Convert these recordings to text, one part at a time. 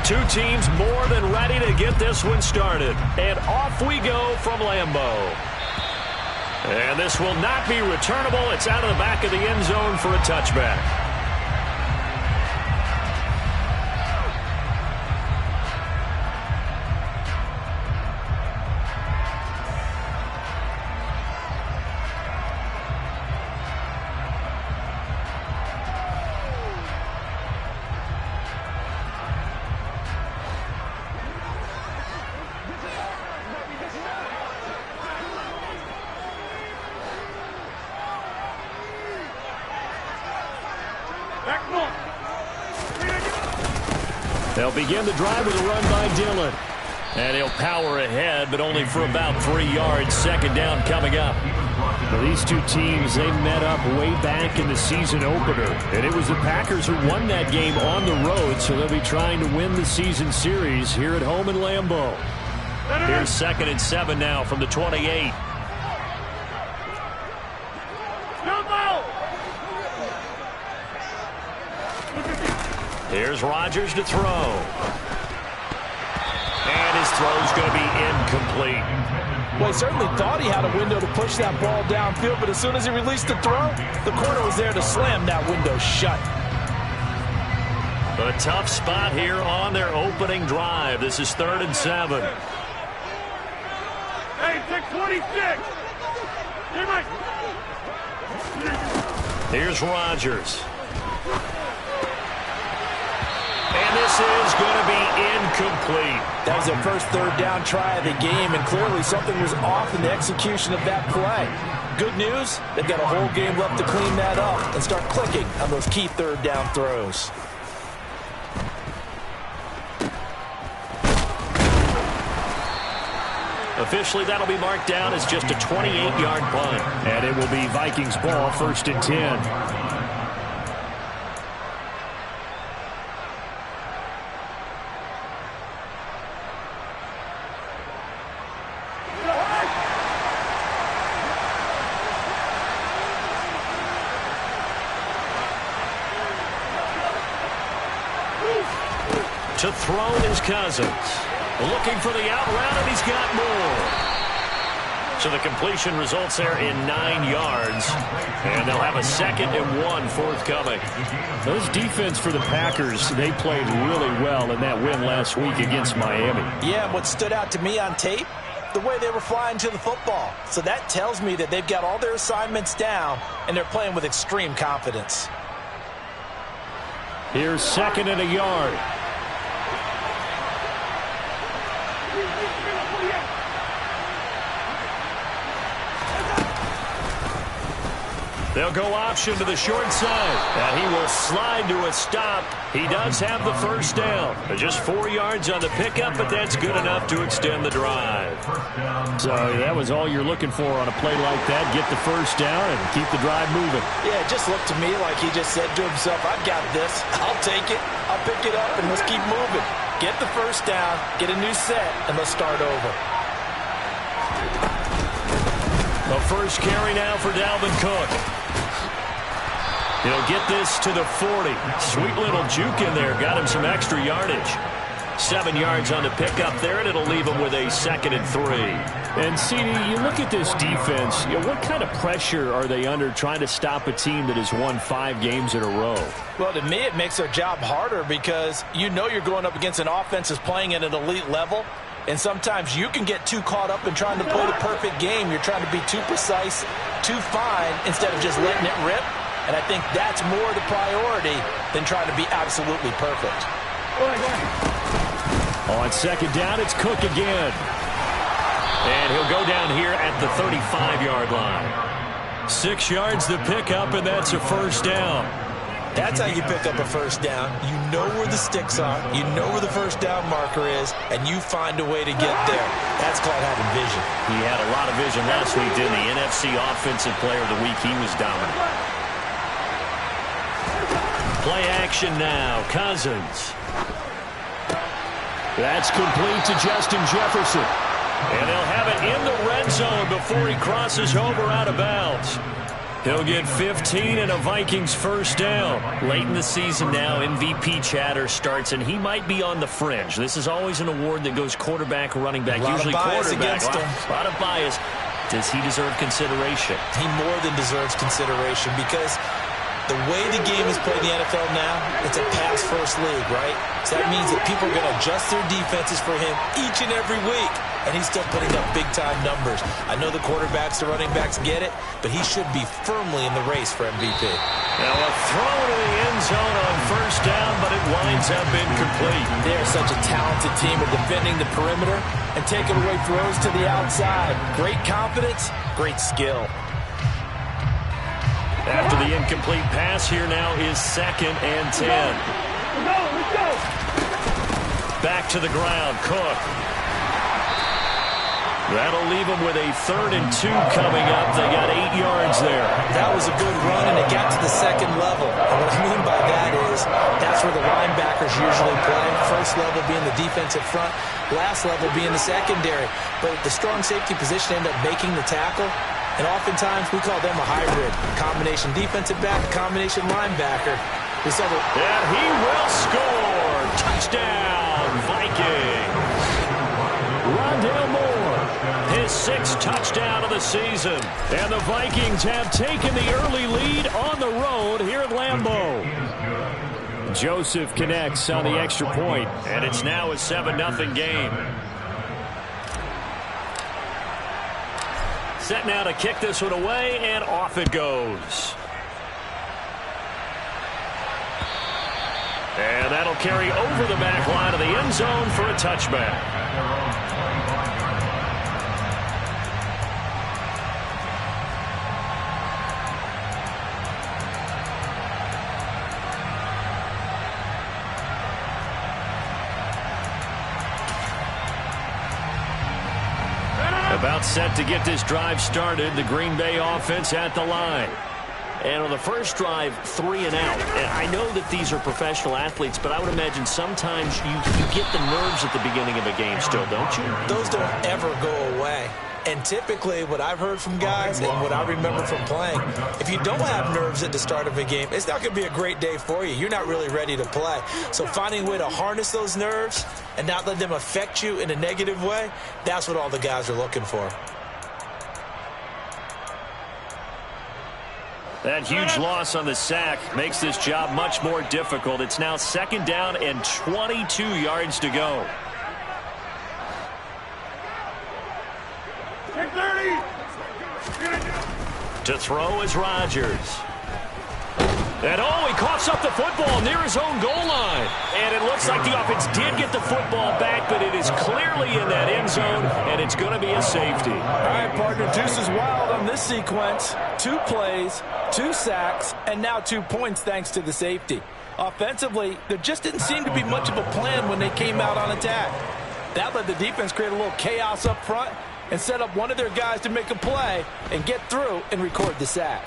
Two teams more than ready to get this one started. And off we go from Lambeau. And this will not be returnable. It's out of the back of the end zone for a touchback. They'll begin the drive with a run by Dillon. And he'll power ahead, but only for about 3 yards. Second down coming up. Well, these two teams, they met up way back in the season opener. And it was the Packers who won that game on the road, so they'll be trying to win the season series here at home in Lambeau. Here's 2nd and 7 now from the 28. Here's Rodgers to throw. And his throw's going to be incomplete. Well, he certainly thought he had a window to push that ball downfield, but as soon as he released the throw, the corner was there to slam that window shut. A tough spot here on their opening drive. This is 3rd and 7. Hey, 626. Here's Rodgers. And this is going to be incomplete. That was their first 3rd down try of the game, and clearly something was off in the execution of that play. Good news, they've got a whole game left to clean that up and start clicking on those key 3rd down throws. Officially, that'll be marked down as just a 28-yard punt. And it will be Vikings ball, 1st and 10. To throw is Cousins. Looking for the out route, and he's got more. So the completion results there in 9 yards. And they'll have a 2nd and 1 forthcoming. Those defense for the Packers, they played really well in that win last week against Miami. Yeah, and what stood out to me on tape, the way they were flying to the football. So that tells me that they've got all their assignments down, and they're playing with extreme confidence. Here's 2nd and a yard. They'll go option to the short side. And he will slide to a stop. He does have the first down. Just 4 yards on the pickup, but that's good enough to extend the drive. So that was all you're looking for on a play like that. Get the first down and keep the drive moving. Yeah, it just looked to me like he just said to himself, I've got this. I'll take it. I'll pick it up, and let's keep moving. Get the first down, get a new set, and let's start over. The first carry now for Dalvin Cook. He'll get this to the 40. Sweet little juke in there. Got him some extra yardage. 7 yards on the pickup there, and it'll leave him with a 2nd and 3. And, CD, you look at this defense, what kind of pressure are they under trying to stop a team that has won 5 games in a row? Well, to me, it makes their job harder because you know you're going up against an offense that's playing at an elite level. And sometimes you can get too caught up in trying to play the perfect game. You're trying to be too precise, too fine, instead of just letting it rip. And I think that's more the priority than trying to be absolutely perfect. On 2nd down, it's Cook again. And he'll go down here at the 35-yard line. 6 yards to pick up, and that's a first down. That's how you pick up a first down. You know where the sticks are, you know where the first down marker is, and you find a way to get there. That's called having vision. He had a lot of vision last week, didn't he? NFC Offensive Player of the Week, he was dominant. Play action now, Cousins. That's complete to Justin Jefferson. And they'll have it in the red zone before he crosses over out of bounds. He'll get 15 and a Vikings first down. Late in the season now, MVP chatter starts, and he might be on the fringe. This is always an award that goes quarterback, running back, usually quarterback. A lot of bias. Does he deserve consideration? He more than deserves consideration because the way the game is played in the NFL now, it's a pass-first league, right? So that means that people are going to adjust their defenses for him each and every week, and he's still putting up big-time numbers. I know the quarterbacks, the running backs get it, but he should be firmly in the race for MVP. Now a throw to the end zone on first down, but it winds up incomplete. They're such a talented team at defending the perimeter and taking away throws to the outside. Great confidence, great skill. After the incomplete pass, here now is 2nd and 10. Let's go. Back to the ground, Cook. That'll leave them with a 3rd and 2 coming up. They got 8 yards there. That was a good run, and it got to the 2nd level. And what I mean by that is that's where the linebackers usually play. First level being the defensive front, last level being the secondary. But the strong safety position ended up making the tackle. And oftentimes, we call them a hybrid. Combination defensive back, combination linebacker. And he will score. Touchdown, Vikings. Rondale Moore, his 6th touchdown of the season. And the Vikings have taken the early lead on the road here at Lambeau. Joseph connects on the extra point. And it's now a 7-0 game. Set now to kick this one away, and off it goes. And that'll carry over the back line of the end zone for a touchback. About set to get this drive started. The Green Bay offense at the line. And on the first drive, 3 and out. And I know that these are professional athletes, but I would imagine sometimes you get the nerves at the beginning of a game still, don't you? Those don't ever go away. And typically, what I've heard from guys and what I remember from playing, if you don't have nerves at the start of a game, it's not going to be a great day for you. You're not really ready to play. So finding a way to harness those nerves and not let them affect you in a negative way, that's what all the guys are looking for. That huge loss on the sack makes this job much more difficult. It's now 2nd down and 22 yards to go. To throw is Rodgers. And he coughs up the football near his own goal line. And it looks like the offense did get the football back, but it is clearly in that end zone, and it's going to be a safety. All right, partner, deuce is wild on this sequence. 2 plays, 2 sacks, and now 2 points thanks to the safety. Offensively, there just didn't seem to be much of a plan when they came out on attack. That let the defense create a little chaos up front and set up one of their guys to make a play and get through and record the sack.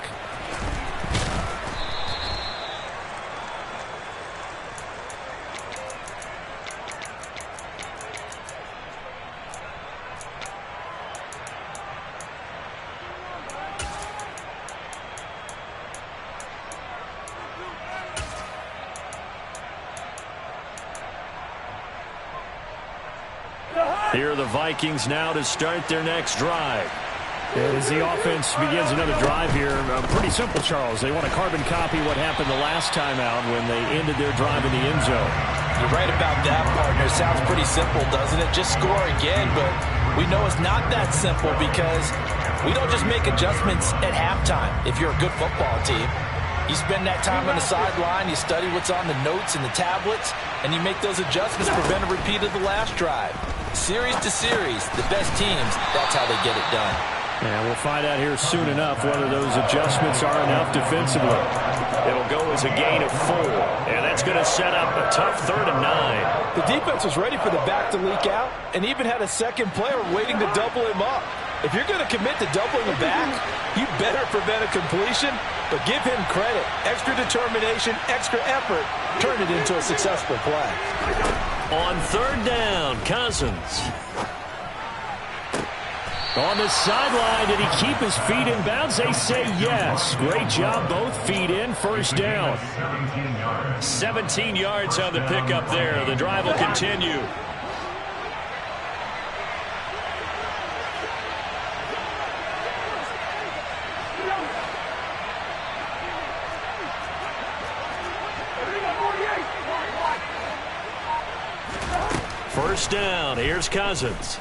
Here are the Vikings now to start their next drive. As the offense begins another drive here, pretty simple, Charles. They want to carbon copy what happened the last time out when they ended their drive in the end zone. You're right about that, partner. Sounds pretty simple, doesn't it? Just score again, but we know it's not that simple because we don't just make adjustments at halftime if you're a good football team. You spend that time on the sideline, you study what's on the notes and the tablets, and you make those adjustments to prevent a repeat of the last drive. Series to series, the best teams, that's how they get it done. And we'll find out here soon enough whether those adjustments are enough defensively. It'll go as a gain of 4, and that's going to set up a tough 3rd and 9. The defense was ready for the back to leak out and even had a second player waiting to double him up. If you're going to commit to doubling him back, you better prevent a completion, but give him credit. Extra determination, extra effort, turn it into a successful play. On 3rd down, Cousins. On the sideline, did he keep his feet in bounds? They say yes. Great job, both feet in, first down. 17 yards on the pickup there. The drive will continue. First down, here's Cousins.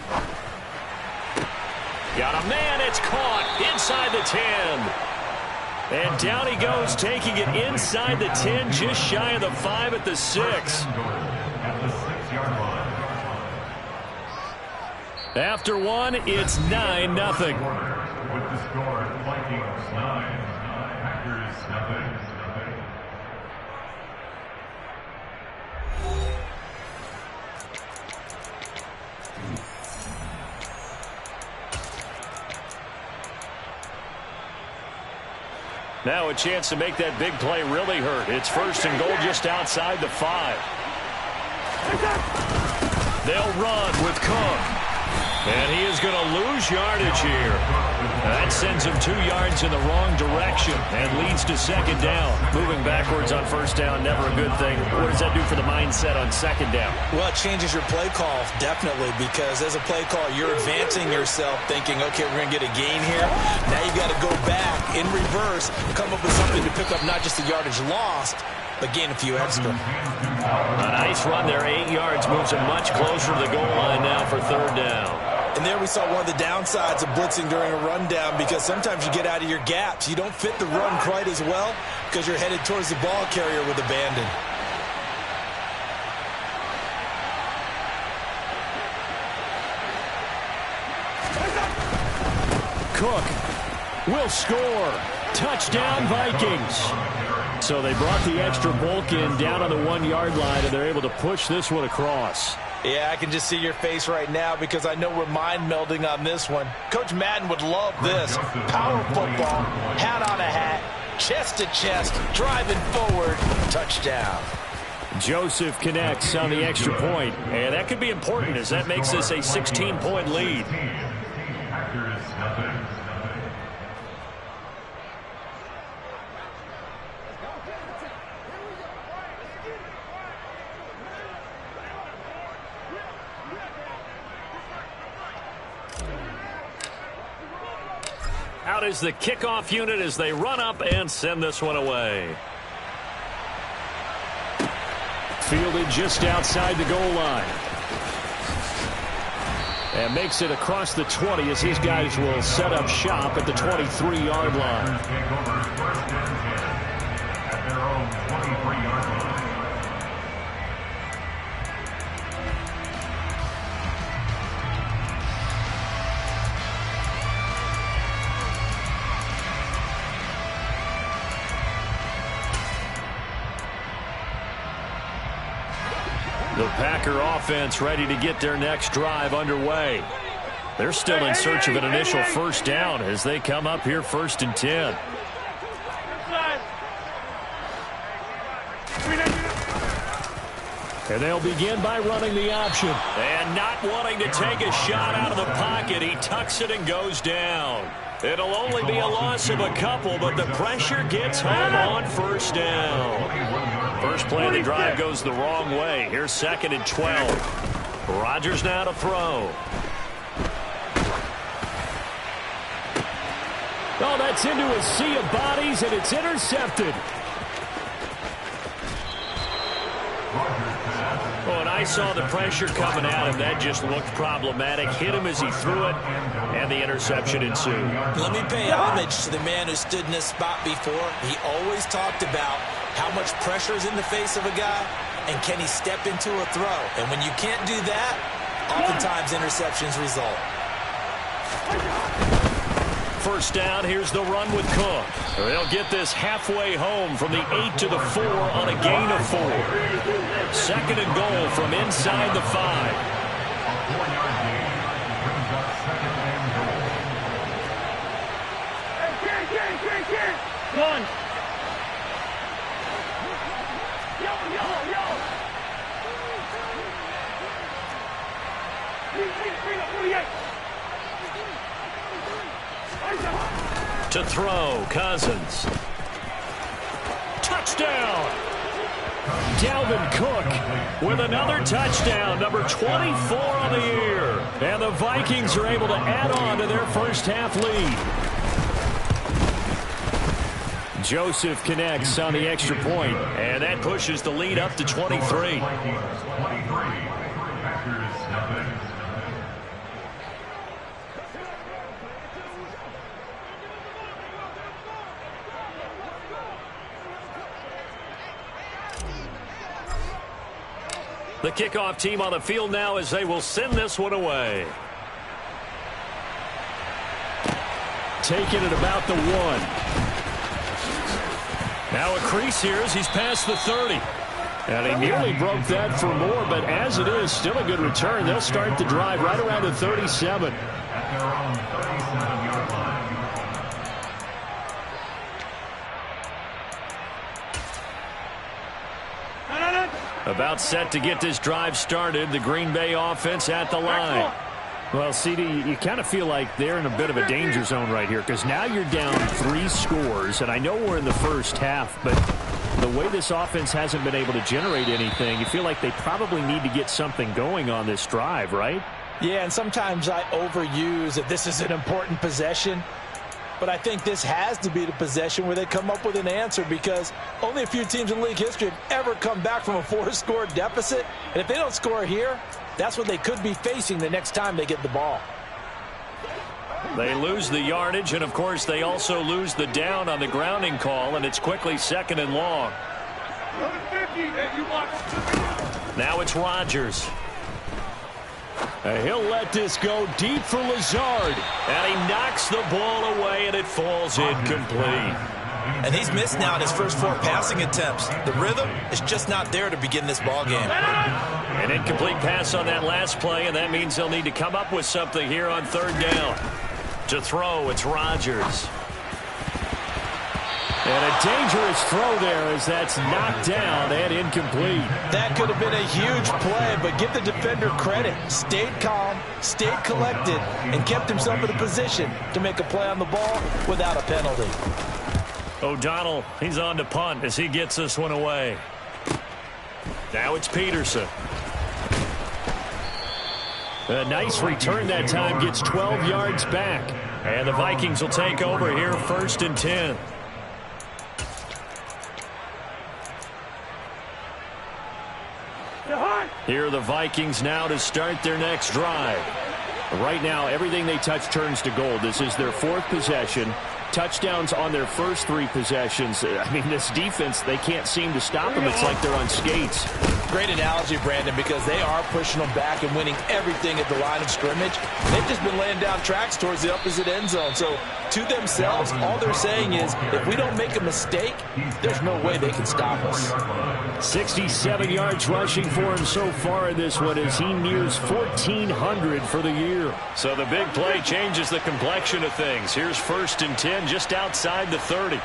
Got a man, it's caught inside the 10. And down he goes, taking it inside the 10, just shy of the 5 at the 6. After one, it's 9-0. With the score, Vikings 9, Packers 0. Now a chance to make that big play really hurt. It's first and goal just outside the 5. They'll run with Cook. And he is going to lose yardage here. That sends him 2 yards in the wrong direction and leads to second down. Moving backwards on first down, never a good thing. What does that do for the mindset on second down? Well, it changes your play call, definitely, because as a play call, you're advancing yourself thinking, okay, we're going to get a gain here. Now you got to go back in reverse, come up with something to pick up not just the yardage lost, but gain a few extra. A nice run there, 8 yards, moves him much closer to the goal line now for third down. And there we saw one of the downsides of blitzing during a rundown, because sometimes you get out of your gaps. You don't fit the run quite as well because you're headed towards the ball carrier with abandon. Cook will score. Touchdown, Vikings. So they brought the extra bulk in down on the 1 yard line, and they're able to push this one across. Yeah, I can just see your face right now because I know we're mind melding on this one. Coach Madden would love this. Power football, hat on a hat, chest to chest, driving forward, touchdown. Joseph connects on the extra point, and that could be important as that makes this a 16-point lead. Packers 0. Out is the kickoff unit as they run up and send this one away. Fielded just outside the goal line. And makes it across the 20 as his guys will set up shop at the 23-yard line. Take over first and 10 at their own 23-yard line. The Packer offense ready to get their next drive underway. They're still in search of an initial first down as they come up here first and 10. And they'll begin by running the option. And not wanting to take a shot out of the pocket, he tucks it and goes down. It'll only be a loss of a couple, but the pressure gets home on first down. First play of the drive goes the wrong way. Here's second and 12. Rodgers now to throw. Oh, that's into a sea of bodies, and it's intercepted. Oh, and I saw the pressure coming at him. That just looked problematic. Hit him as he threw it, and the interception ensued. Let me pay homage to the man who stood in this spot before. He always talked about how much pressure is in the face of a guy, and can he step into a throw? And when you can't do that, oftentimes interceptions result. First down, here's the run with Cook. They'll get this halfway home from the 8 to the 4 on a gain of 4. Second and goal from inside the 5. A 4-yard gain brings up second and goal. One. To throw, Cousins. Touchdown! Dalvin Cook with another touchdown, number 24 on the year. And the Vikings are able to add on to their first half lead. Joseph connects on the extra point, and that pushes the lead up to 23. The kickoff team on the field now as they will send this one away. Taking it about the 1. Now a crease here as he's past the 30. And he nearly broke that for more, but as it is, still a good return. They'll start the drive right around the 37. About set to get this drive started. The Green Bay offense at the line. Well, CD, you kind of feel like they're in a bit of a danger zone right here because now you're down 3 scores, and I know we're in the first half, but the way this offense hasn't been able to generate anything, you feel like they probably need to get something going on this drive, right? Yeah, and sometimes I overuse that this is an important possession. But I think this has to be the possession where they come up with an answer because only a few teams in league history have ever come back from a 4-score deficit. And if they don't score here, that's what they could be facing the next time they get the ball. They lose the yardage, and, of course, they also lose the down on the grounding call, and it's quickly 2nd and long. Now it's Rodgers. He'll let this go deep for Lazard. And he knocks the ball away, and it falls incomplete. And he's missed now in his first 4 passing attempts. The rhythm is just not there to begin this ball game. An incomplete pass on that last play, and that means they'll need to come up with something here on 3rd down. To throw, it's Rodgers. And a dangerous throw there as that's knocked down and incomplete. That could have been a huge play, but give the defender credit. Stayed calm, stayed collected, and kept himself in a position to make a play on the ball without a penalty. O'Donnell, he's on to punt as he gets this one away. Now it's Peterson. A nice return that time, gets 12 yards back. And the Vikings will take over here, 1st and 10. Here are the Vikings now to start their next drive. Right now, everything they touch turns to gold. This is their 4th possession. Touchdowns on their first 3 possessions. I mean, this defense, they can't seem to stop them. It's like they're on skates. Great analogy, Brandon, because they are pushing them back and winning everything at the line of scrimmage. They've just been laying down tracks towards the opposite end zone. So, to themselves, all they're saying is, if we don't make a mistake, there's no way they can stop us. 67 yards rushing for him so far in this one as he nears 1,400 for the year. So the big play changes the complexion of things. Here's 1st and 10 just outside the 30.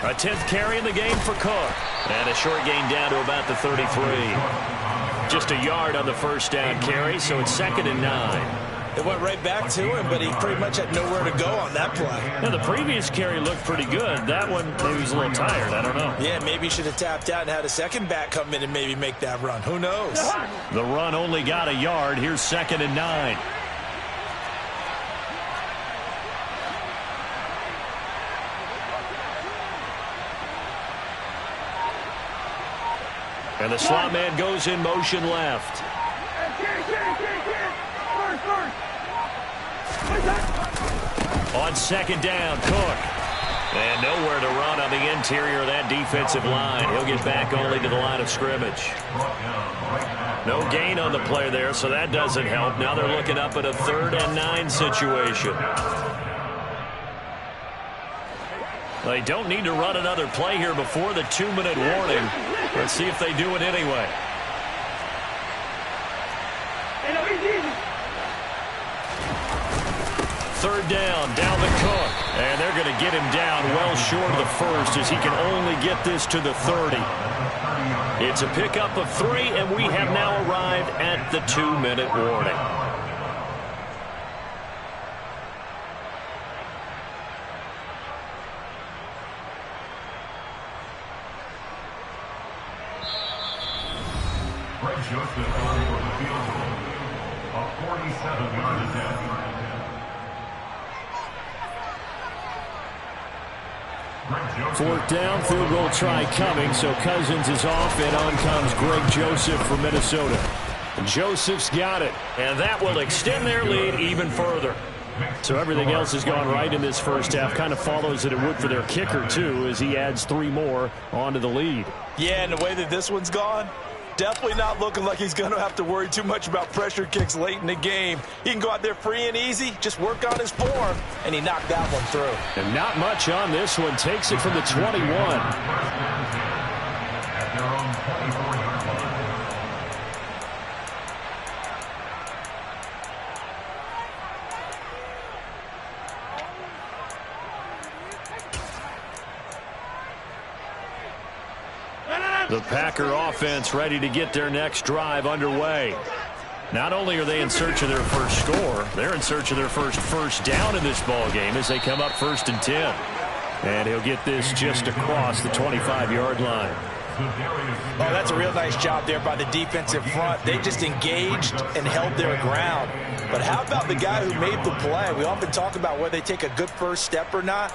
A 10th carry in the game for Cook. And a short gain down to about the 33. Just a yard on the first down carry, so it's 2nd and 9. It went right back to him, but he pretty much had nowhere to go on that play. Now, the previous carry looked pretty good. That one, maybe he's a little tired. I don't know. Yeah, maybe he should have tapped out and had a second back come in and maybe make that run. Who knows? The run only got a yard. Here's 2nd and 9. And the slot man goes in motion left. On 2nd down, Cook. And nowhere to run on the interior of that defensive line. He'll get back only to the line of scrimmage. No gain on the play there, so that doesn't help. Now they're looking up at a 3rd and 9 situation. They don't need to run another play here before the 2-minute warning. Let's see if they do it anyway. Third down, Dalvin Cook. And they're going to get him down well short of the first as he can only get this to the 30. It's a pickup of 3, and we have now arrived at the 2-minute warning. Greg Joseph going for the field goal. A 47-yard attempt. Fourth down, field goal try coming, so Cousins is off, and on comes Greg Joseph from Minnesota. Joseph's got it. And that will extend their lead even further. So everything else has gone right in this first half. Kind of follows that it would for their kicker, too, as he adds 3 more onto the lead. Yeah, and the way that this one's gone, definitely not looking like he's going to have to worry too much about pressure kicks late in the game. He can go out there free and easy, just work on his form, and he knocked that one through. And not much on this one. Takes it from the 21. At their own 24-yard line. The Packer offense ready to get their next drive underway. Not only are they in search of their first score, they're in search of their first down in this ball game as they come up 1st and 10. And he'll get this just across the 25-yard line. Oh, that's a real nice job there by the defensive front. They just engaged and held their ground. But how about the guy who made the play? We often talk about whether they take a good first step or not.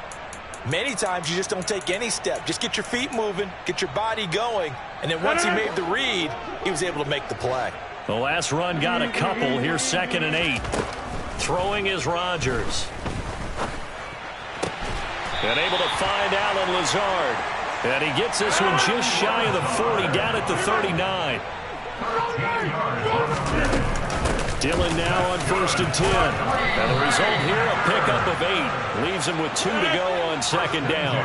Many times you just don't take any step. Just get your feet moving, get your body going, and then once he made the read, he was able to make the play. The last run got a couple. Here's 2nd and 8. Throwing is Rodgers. And able to find Allen Lazard. And he gets this one just shy of the 40, down at the 39. Dillon now on 1st and 10. And the result here, a pickup of 8. Leaves him with 2 to go on 2nd down.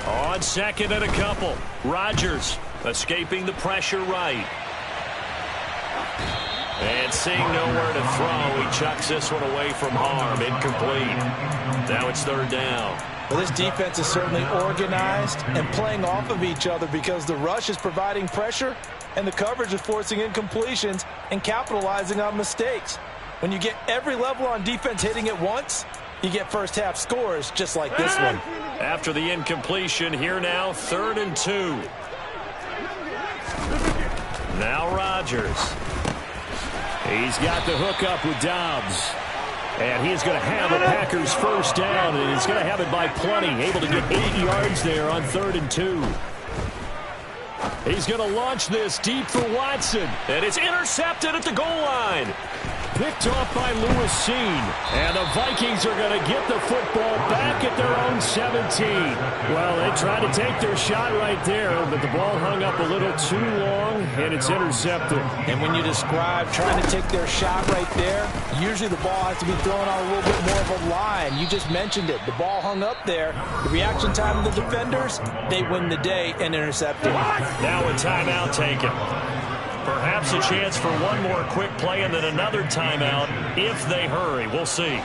On 2nd and a couple. Rodgers escaping the pressure right. And seeing nowhere to throw, he chucks this one away from harm. Incomplete. Now it's 3rd down. Well, this defense is certainly organized and playing off of each other because the rush is providing pressure and the coverage is forcing incompletions and capitalizing on mistakes. When you get every level on defense hitting at once, you get first half scores just like this one. After the incompletion, here now 3rd and 2. Now Rodgers. He's got the hook up with Dobbs. And he's going to have a Packers first down, and he's going to have it by plenty. Able to get 8 yards there on 3rd and 2. He's going to launch this deep for Watson. And it's intercepted at the goal line. Picked off by Lewis Seen. And the Vikings are going to get the football back at their own 17. Well, they tried to take their shot right there, but the ball hung up a little too long, and it's intercepted. And when you describe trying to take their shot right there, usually the ball has to be thrown on a little bit more of a line. You just mentioned it. The ball hung up there. The reaction time of the defenders, they win the day and intercept it. Now a timeout taken. Perhaps a chance for one more quick play and then another timeout if they hurry. We'll see.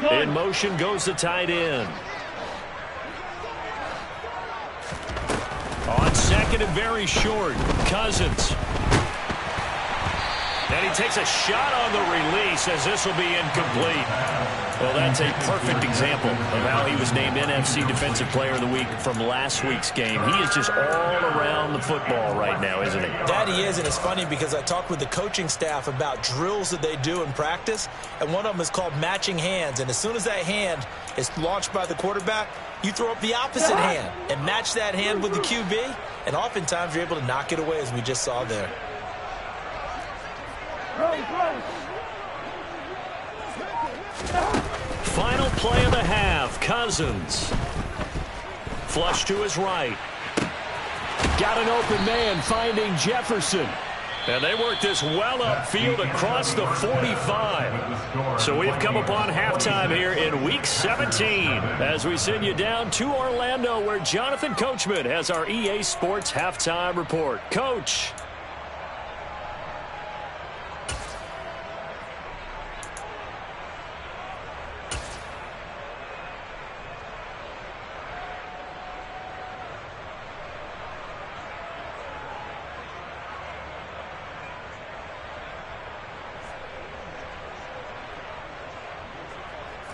In motion goes the tight end. On 2nd and very short, Cousins. And he takes a shot on the release as this will be incomplete. Well, that's a perfect example of how he was named NFC Defensive Player of the Week from last week's game. He is just all around the football right now, isn't he? That he is, and it's funny because I talked with the coaching staff about drills that they do in practice, and one of them is called matching hands. And as soon as that hand is launched by the quarterback, you throw up the opposite hand and match that hand with the QB, and oftentimes you're able to knock it away, as we just saw there. Final play of the half. Cousins. Flush to his right. Got an open man finding Jefferson. And they work this well upfield across the 45. So we've come upon halftime here in Week 17 as we send you down to Orlando where Jonathan Coachman has our EA Sports Halftime Report. Coach.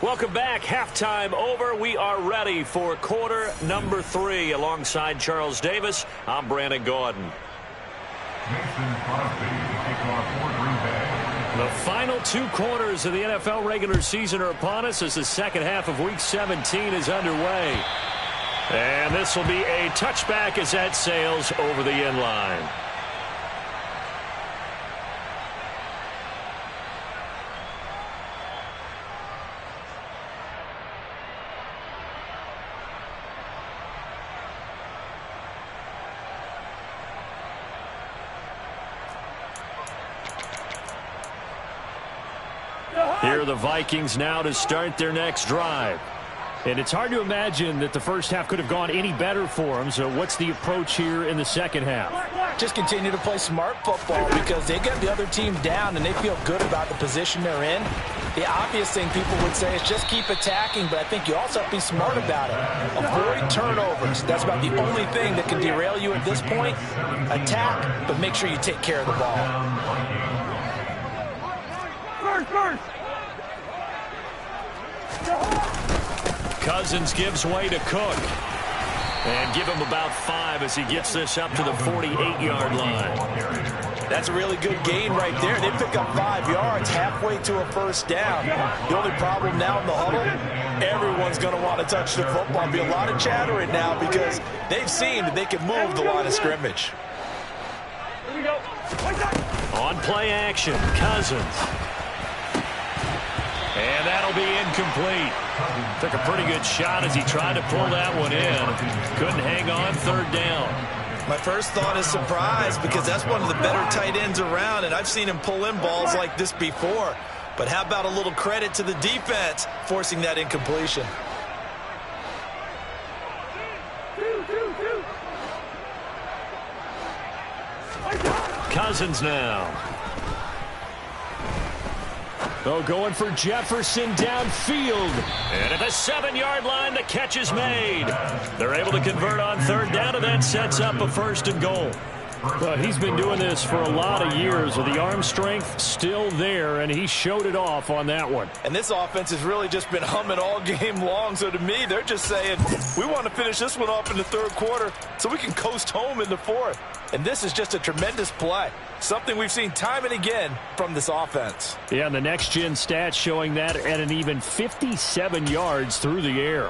Welcome back. Halftime over. We are ready for quarter number 3. Alongside Charles Davis, I'm Brandon Gaudin. The final 2 quarters of the NFL regular season are upon us as the second half of Week 17 is underway. And this will be a touchback as that sails over the end line. Here are the Vikings now to start their next drive. And it's hard to imagine that the first half could have gone any better for them. So what's the approach here in the second half? Just continue to play smart football because they get the other team down and they feel good about the position they're in. The obvious thing people would say is just keep attacking, but I think you also have to be smart about it. Avoid turnovers. That's about the only thing that can derail you at this point. Attack, but make sure you take care of the ball. First. Cousins gives way to Cook. And give him about 5 as he gets this up to the 48-yard line. That's a really good gain right there. They pick up 5 yards halfway to a first down. The only problem now in the huddle, everyone's going to want to touch the football. There'll be a lot of chatter right now because they've seen that they can move the line of scrimmage. Here we go. On play action, Cousins. And that'll be incomplete. Took a pretty good shot as he tried to pull that one in. Couldn't hang on third down. My first thought is surprise because that's one of the better tight ends around, and I've seen him pull in balls like this before. But how about a little credit to the defense forcing that incompletion? Cousins now. Oh, going for Jefferson downfield. And at the 7-yard line, the catch is made. They're able to convert on third down, and that sets up a 1st and goal. Well, he's been doing this for a lot of years with the arm strength still there, and he showed it off on that one. And this offense has really just been humming all game long. So to me, they're just saying, we want to finish this one off in the 3rd quarter so we can coast home in the 4th. And this is just a tremendous play. Something we've seen time and again from this offense. Yeah, and the next-gen stats showing that at an even 57 yards through the air.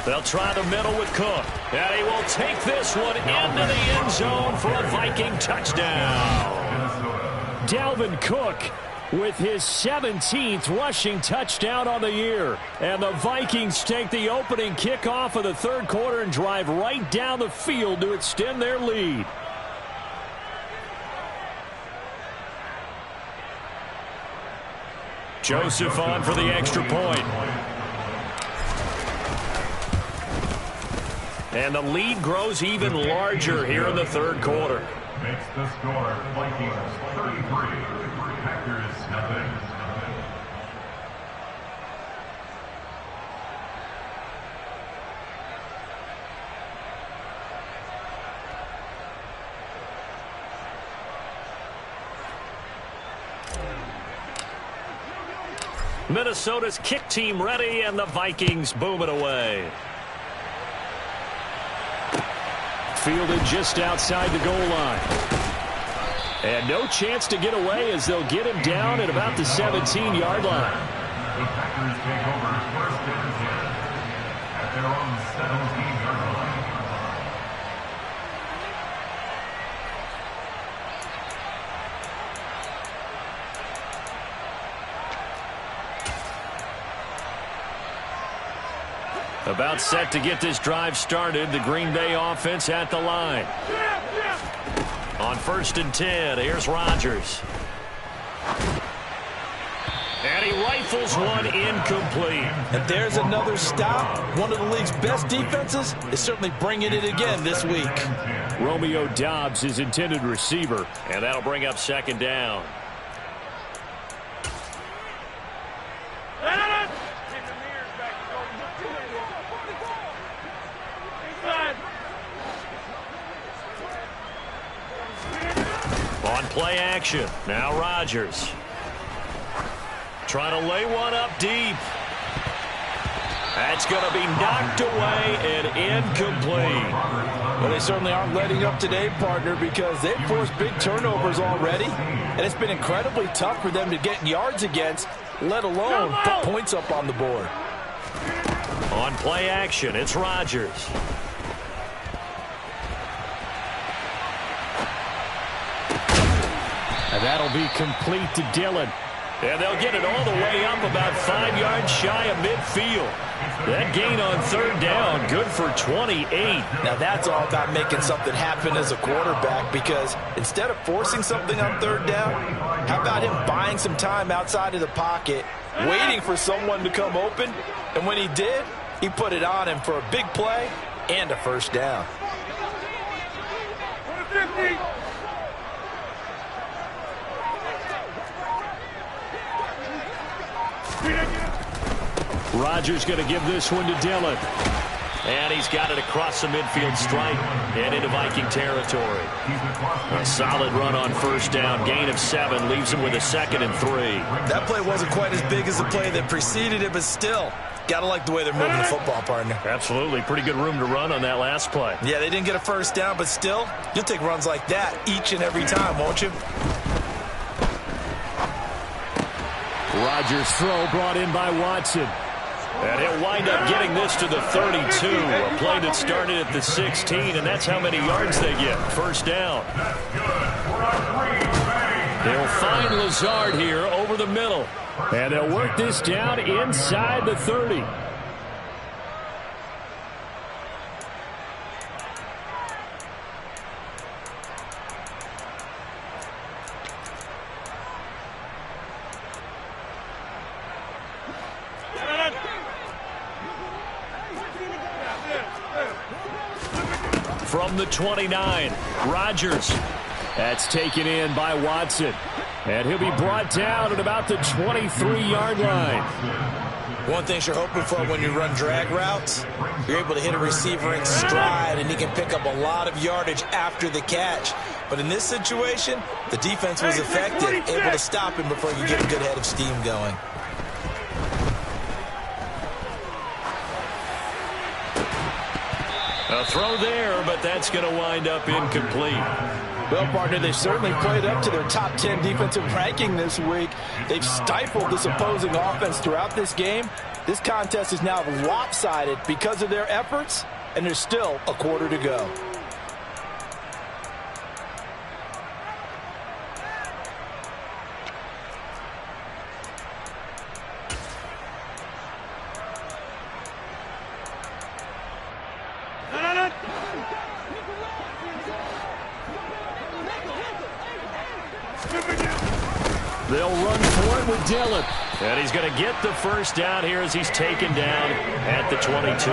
They'll try the middle with Cook. And he will take this one into the end zone for a Viking touchdown. Dalvin Cook with his 17th rushing touchdown on the year. And the Vikings take the opening kickoff of the 3rd quarter and drive right down the field to extend their lead. Joseph on for the extra point. And the lead grows even larger here in the 3rd quarter. Makes the score Vikings 33, Packers nothing. Minnesota's kick team ready, and the Vikings boom it away. Fielded just outside the goal line. And no chance to get away as they'll get him down at about the 17-yard line. The Packers take over 1st and 10 at their own 17-yard line. About set to get this drive started. The Green Bay offense at the line. On 1st and 10, here's Rodgers. And he rifles one incomplete. And there's another stop. One of the league's best defenses is certainly bringing it again this week. Romeo Doubs, his intended receiver. And that'll bring up 2nd down. play action. Now Rodgers. Trying to lay one up deep. That's going to be knocked away and incomplete. Well, they certainly aren't letting up today, partner, because they've forced big turnovers already, and it's been incredibly tough for them to get yards against, let alone put points up on the board. On play action, it's Rodgers. And that'll be complete to Dillon. And they'll get it all the way up about 5 yards shy of midfield. That gain on third down, good for 28. Now that's all about making something happen as a quarterback, because instead of forcing something on third down, how about him buying some time outside of the pocket, waiting for someone to come open, and when he did, he put it on him for a big play and a first down. Rodgers going to give this one to Dillon. And he's got it across the midfield stripe and into Viking territory. A solid run on first down. Gain of 7 leaves him with a 2nd and 3. That play wasn't quite as big as the play that preceded it, but still, got to like the way they're moving the football, partner. Absolutely. Pretty good room to run on that last play. Yeah, they didn't get a first down, but still, you'll take runs like that each and every time, won't you? Rodgers' throw brought in by Watson. And he'll wind up getting this to the 32. A play that started at the 16, and that's how many yards they get. First down. They'll find Lazard here over the middle. And they'll work this down inside the 30. From the 29, Rodgers. That's taken in by Watson. And he'll be brought down at about the 23-yard line. One thing you're hoping for when you run drag routes, you're able to hit a receiver in stride, and he can pick up a lot of yardage after the catch. But in this situation, the defense was effective, able to stop him before you get a good head of steam going. A throw there, but that's going to wind up incomplete. Well, partner, they certainly played up to their top 10 defensive ranking this week. They've stifled this opposing offense throughout this game. This contest is now lopsided because of their efforts, and there's still a quarter to go. They'll run for it with Dillon. And he's going to get the first down here as he's taken down at the 22.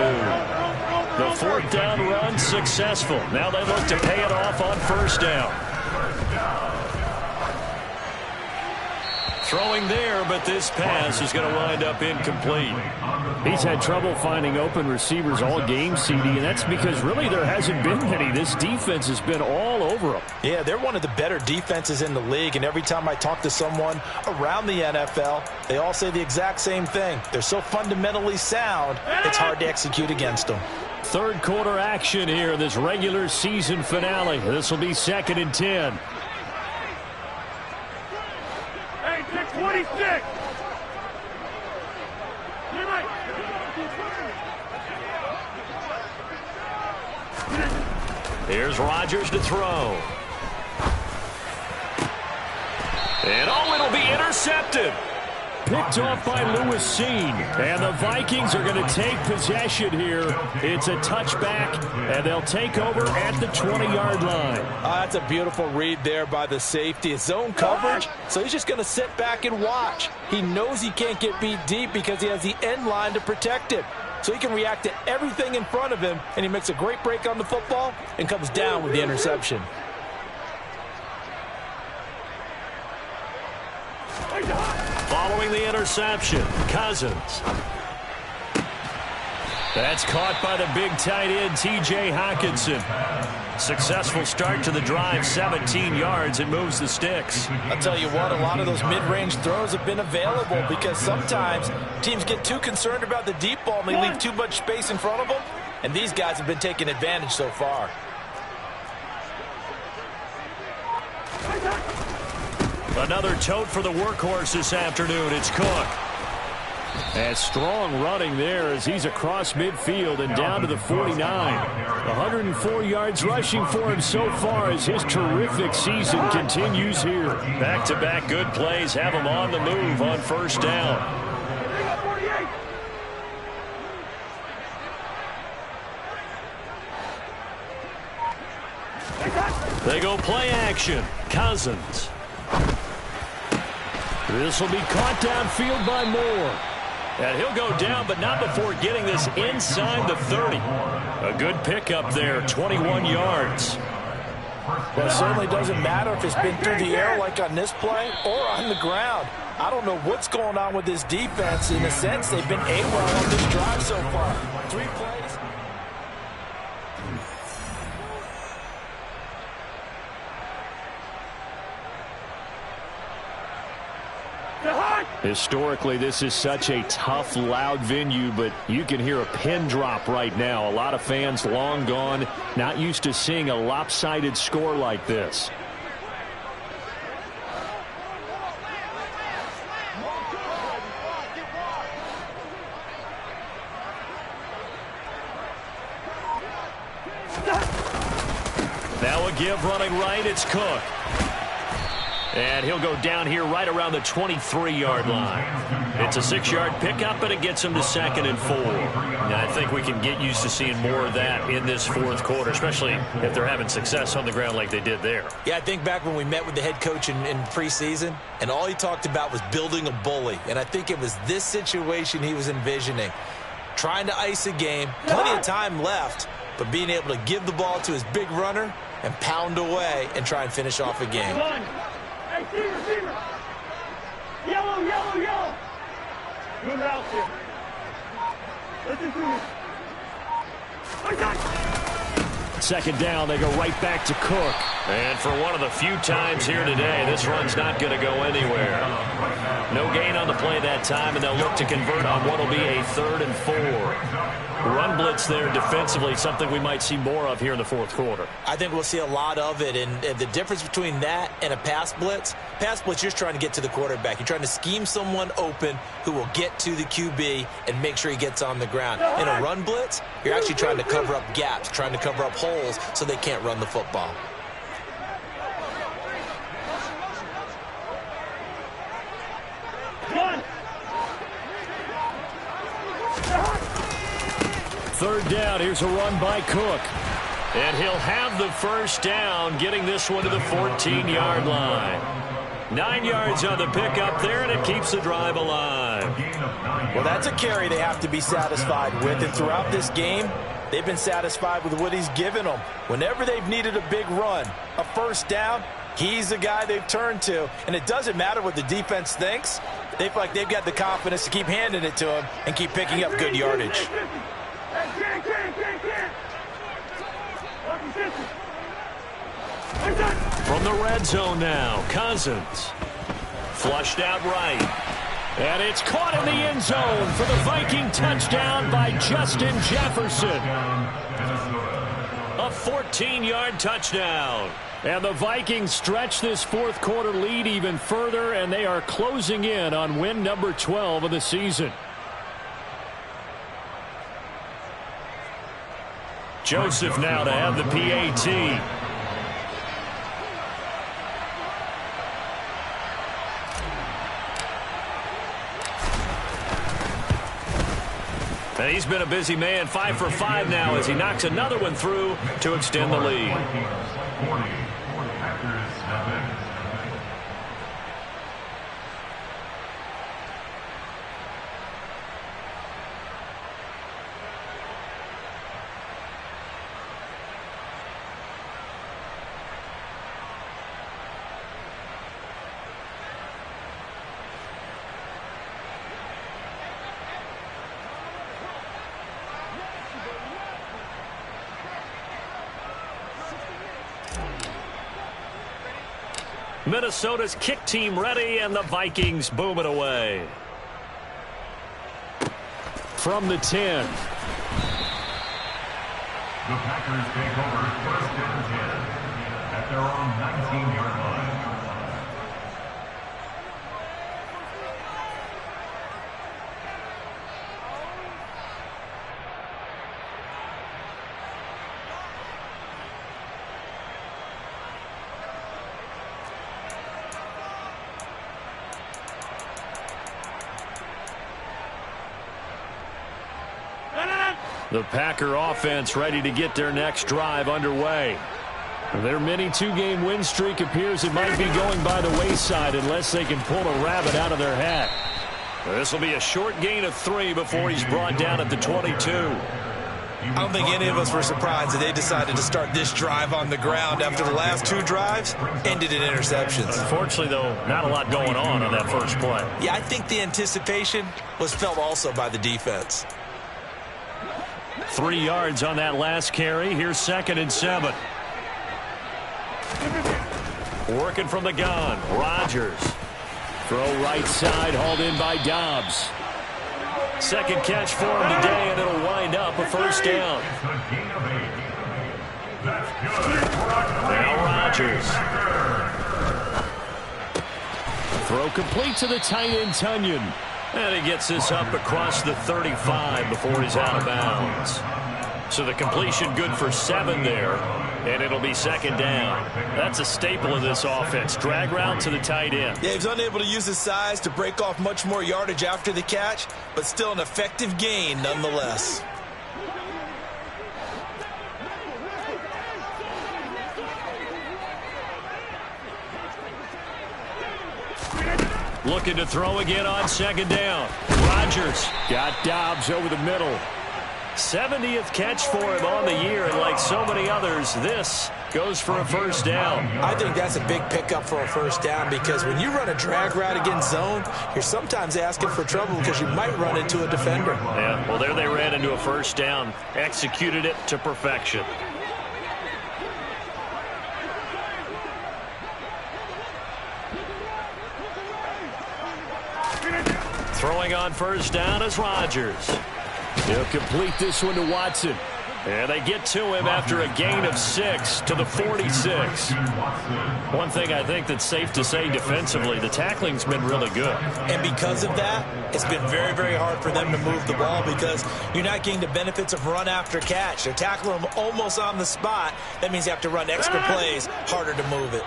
The fourth down run successful. Now they look to pay it off on first down. Throwing there, but this pass is going to wind up incomplete. He's had trouble finding open receivers all game, CD, and that's because really there hasn't been many. This defense has been all over them. Yeah, they're one of the better defenses in the league, and every time I talk to someone around the NFL, they all say the exact same thing. They're so fundamentally sound, it's hard to execute against them. Third quarter action here, this regular season finale. This will be 2nd and 10. Hey, 626. Here's Rodgers to throw. And oh, it'll be intercepted. Picked off by Lewis Seen. And the Vikings are going to take possession here. It's a touchback, and they'll take over at the 20-yard line. That's a beautiful read there by the safety. It's zone coverage, so he's just going to sit back and watch. He knows he can't get beat deep because he has the end line to protect him. So he can react to everything in front of him, and he makes a great break on the football and comes down with the interception. Following the interception, Cousins. That's caught by the big tight end, T.J. Hockenson. Successful start to the drive, 17 yards. It moves the sticks. I'll tell you what, a lot of those mid-range throws have been available because sometimes teams get too concerned about the deep ball and they leave too much space in front of them, and these guys have been taking advantage so far. Another tote for the workhorse this afternoon. It's Cook. And strong running there as he's across midfield and down to the 49. 104 yards rushing for him so far as his terrific season continues here. Back-to-back good plays have him on the move on first down. They go play action. Cousins. This will be caught downfield by Moore. And he'll go down, but not before getting this inside the 30. A good pickup there, 21 yards. Well, it certainly doesn't matter if it's been through the air like on this play or on the ground. I don't know what's going on with this defense. In a sense, they've been AWOL on this drive so far. 3 plays. Historically, this is such a tough, loud venue, but you can hear a pin drop right now. A lot of fans long gone, not used to seeing a lopsided score like this. Now a give running right, it's Cook. And he'll go down here right around the 23-yard line. It's a 6-yard pickup, but it gets him to 2nd and 4. Now, I think we can get used to seeing more of that in this fourth quarter, especially if they're having success on the ground like they did there. Yeah, I think back when we met with the head coach in preseason, and all he talked about was building a bully. And I think it was this situation he was envisioning. Trying to ice a game, plenty of time left, but being able to give the ball to his big runner and pound away and try and finish off a game. Receiver. Yellow. Good route here. Listen to me. Second down, they go right back to Cook. And for one of the few times here today, this run's not going to go anywhere. No gain on the play that time, and they'll look to convert on what will be a 3rd and 4. Run blitz there defensively, something we might see more of here in the fourth quarter. I think we'll see a lot of it, and the difference between that and a pass blitz, you're just trying to get to the quarterback. You're trying to scheme someone open who will get to the QB and make sure he gets on the ground. In a run blitz, you're actually trying to cover up gaps, trying to cover up holes so they can't run the football. Third down, here's a run by Cook. And he'll have the first down, getting this one to the 14-yard line. 9 yards on the pickup there, and it keeps the drive alive. Well, that's a carry they have to be satisfied with, and throughout this game, they've been satisfied with what he's given them. Whenever they've needed a big run, a first down, he's the guy they've turned to, and it doesn't matter what the defense thinks. They feel like they've got the confidence to keep handing it to him and keep picking up good yardage. From the red zone now, Cousins. Flushed out right. And it's caught in the end zone for the Viking touchdown by Justin Jefferson. A 14-yard touchdown. And the Vikings stretch this fourth quarter lead even further, and they are closing in on win number 12 of the season. Joseph now to have the PAT. And he's been a busy man, 5 for 5 now as he knocks another one through to extend the lead. Minnesota's kick team ready, and the Vikings boom it away. From the 10. The Packers take over first and 10 at their own 19-yard line. The Packer offense ready to get their next drive underway. Their mini two-game win streak appears it might be going by the wayside unless they can pull a rabbit out of their hat. This will be a short gain of 3 before he's brought down at the 22. I don't think any of us were surprised that they decided to start this drive on the ground after the last 2 drives ended in interceptions. Unfortunately, though, not a lot going on that first play. Yeah, I think the anticipation was felt also by the defense. 3 yards on that last carry. Here's 2nd and 7. Working from the gun, Rodgers. Throw right side, hauled in by Dobbs. Second catch for him today, and it'll wind up a first down. Now Rodgers. Throw complete to the tight end, Tunyon. And he gets this up across the 35 before he's out of bounds. So the completion good for 7 there, and it'll be 2nd down. That's a staple of this offense. Drag route to the tight end. Yeah, he's unable to use his size to break off much more yardage after the catch, but still an effective gain nonetheless. Looking to throw again on 2nd down. Rodgers got Dobbs over the middle. 70th catch for him on the year, and like so many others, this goes for a first down. I think that's a big pickup for a first down because when you run a drag route against zone, you're sometimes asking for trouble because you might run into a defender. Yeah, well, there they ran into a first down, executed it to perfection. Throwing on first down is Rodgers. He'll complete this one to Watson. And they get to him after a gain of 6 to the 46. One thing I think that's safe to say defensively, the tackling's been really good. And because of that, it's been very, very hard for them to move the ball because you're not getting the benefits of run after catch. They're tackling them almost on the spot. That means you have to run extra plays, harder to move it.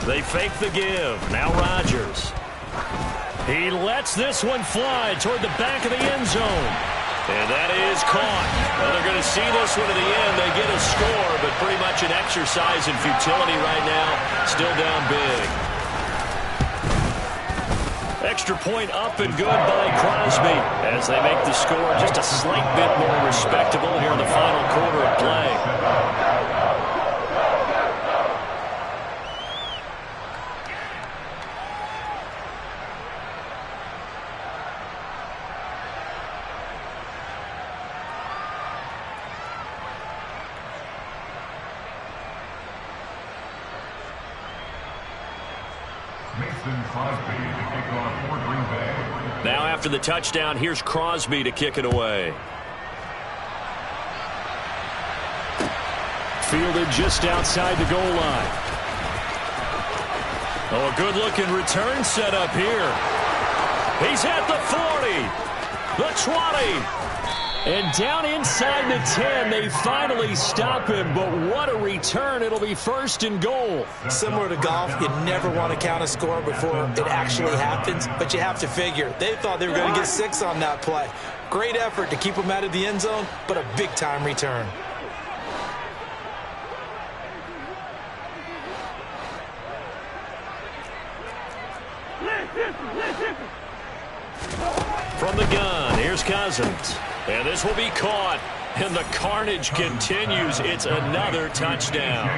They fake the give. Now Rodgers. He lets this one fly toward the back of the end zone. And that is caught. Well, they're going to see this one to the end. They get a score, but pretty much an exercise in futility right now. Still down big. Extra point up and good by Crosby as they make the score just a slight bit more respectable here in the final quarter of play. Now after the touchdown, here's Crosby to kick it away. Fielded just outside the goal line. Oh, a good-looking return set up here. He's at the 40, the 20. And down inside the 10, they finally stop him. But what a return. It'll be 1st and goal. Similar to golf, you never want to count a score before it actually happens. But you have to figure, they thought they were going to get 6 on that play. Great effort to keep them out of the end zone, but a big-time return. From the gun, here's Cousins. And this will be caught. And the carnage continues. It's another touchdown.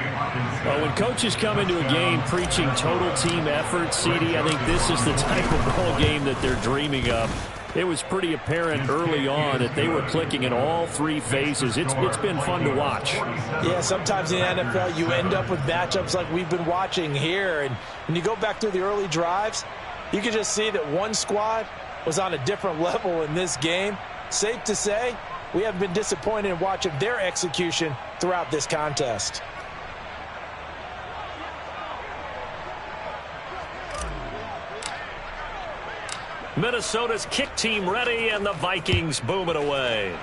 Well, when coaches come into a game preaching total team effort, CD, I think this is the type of ball game that they're dreaming of. It was pretty apparent early on that they were clicking in all three phases. It's been fun to watch. Yeah, sometimes in the NFL you end up with matchups like we've been watching here. And when you go back through the early drives, you can just see that one squad was on a different level in this game. Safe to say, we haven't been disappointed in watching their execution throughout this contest. Minnesota's kick team ready, and the Vikings boom it away.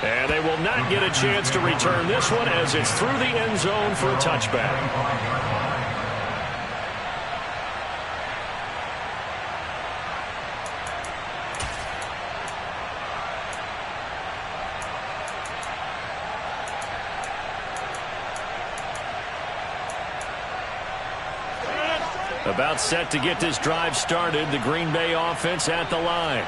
And they will not get a chance to return this one as it's through the end zone for a touchback. About set to get this drive started. The Green Bay offense at the line.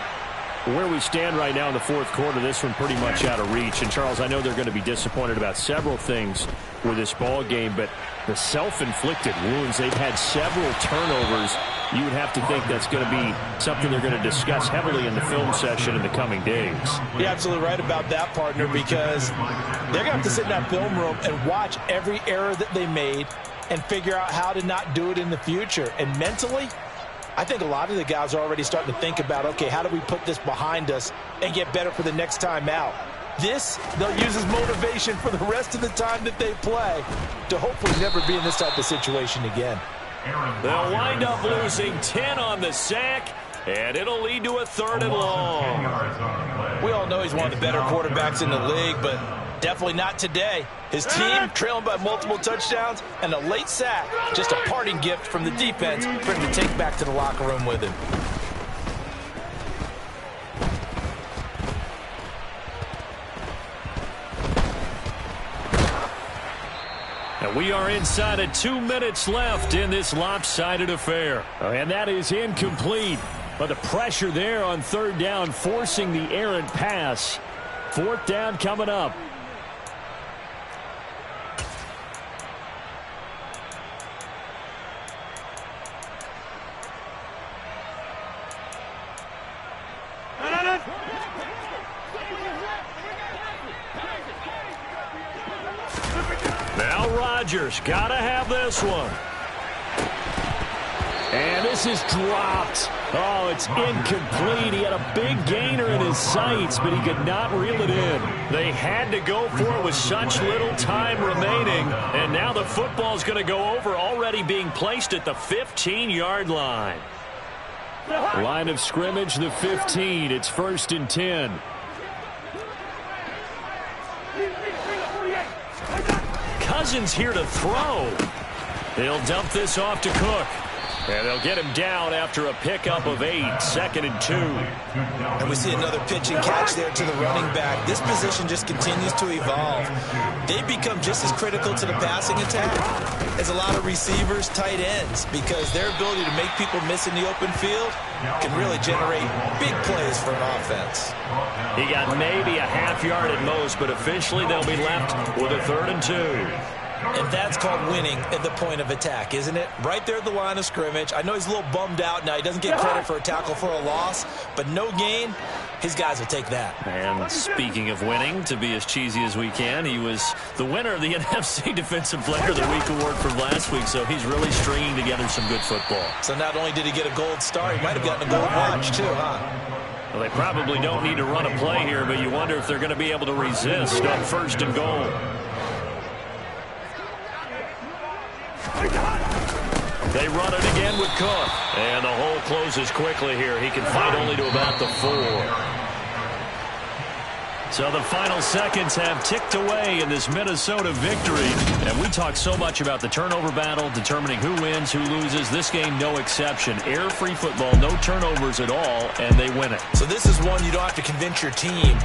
Where we stand right now in the fourth quarter, this one pretty much out of reach. And, Charles, I know they're going to be disappointed about several things with this ball game, but the self-inflicted wounds, they've had several turnovers. You would have to think that's going to be something they're going to discuss heavily in the film session in the coming days. You're absolutely right about that, partner, because they're going to have to sit in that film room and watch every error that they made and figure out how to not do it in the future. And mentally, I think a lot of the guys are already starting to think about, okay, how do we put this behind us and get better for the next time out? This, they'll use as motivation for the rest of the time that they play to hopefully never be in this type of situation again. They'll wind up losing 10 on the sack, and it'll lead to a 3rd and long. We all know he's one of the better quarterbacks in the league, but definitely not today. His team trailing by multiple touchdowns and a late sack. Just a parting gift from the defense for him to take back to the locker room with him. And we are inside of 2 minutes left in this lopsided affair. And that is incomplete. But the pressure there on 3rd down, forcing the errant pass. 4th down coming up. Now Rodgers got to have this one. And this is dropped. Oh, it's incomplete. He had a big gainer in his sights, but he could not reel it in. They had to go for it with such little time remaining. And now the football's going to go over, already being placed at the 15-yard line. Line of scrimmage, the 15. It's 1st and 10. Cousins here to throw. They'll dump this off to Cook. And they'll get him down after a pickup of 8, 2nd and 2. And we see another pitch and catch there to the running back. This position just continues to evolve. They become just as critical to the passing attack as a lot of receivers, tight ends, because their ability to make people miss in the open field can really generate big plays for an offense. He got maybe a half yard at most, but officially they'll be left with a 3rd and 2. And that's called winning at the point of attack, isn't it? Right there at the line of scrimmage. I know he's a little bummed out now. He doesn't get credit for a tackle for a loss, but no gain, his guys will take that. And speaking of winning, to be as cheesy as we can, he was the winner of the NFC Defensive Player of the Week award from last week, so he's really stringing together some good football. So not only did he get a gold star, he might have gotten a gold watch too, huh? Well, they probably don't need to run a play here, but you wonder if they're going to be able to resist on 1st and goal. They run it again with Cook. And the hole closes quickly here. He can fight only to about the 4. So the final seconds have ticked away in this Minnesota victory. And we talk so much about the turnover battle, determining who wins, who loses. This game, no exception. Error-free football, no turnovers at all, and they win it. So this is one you don't have to convince your team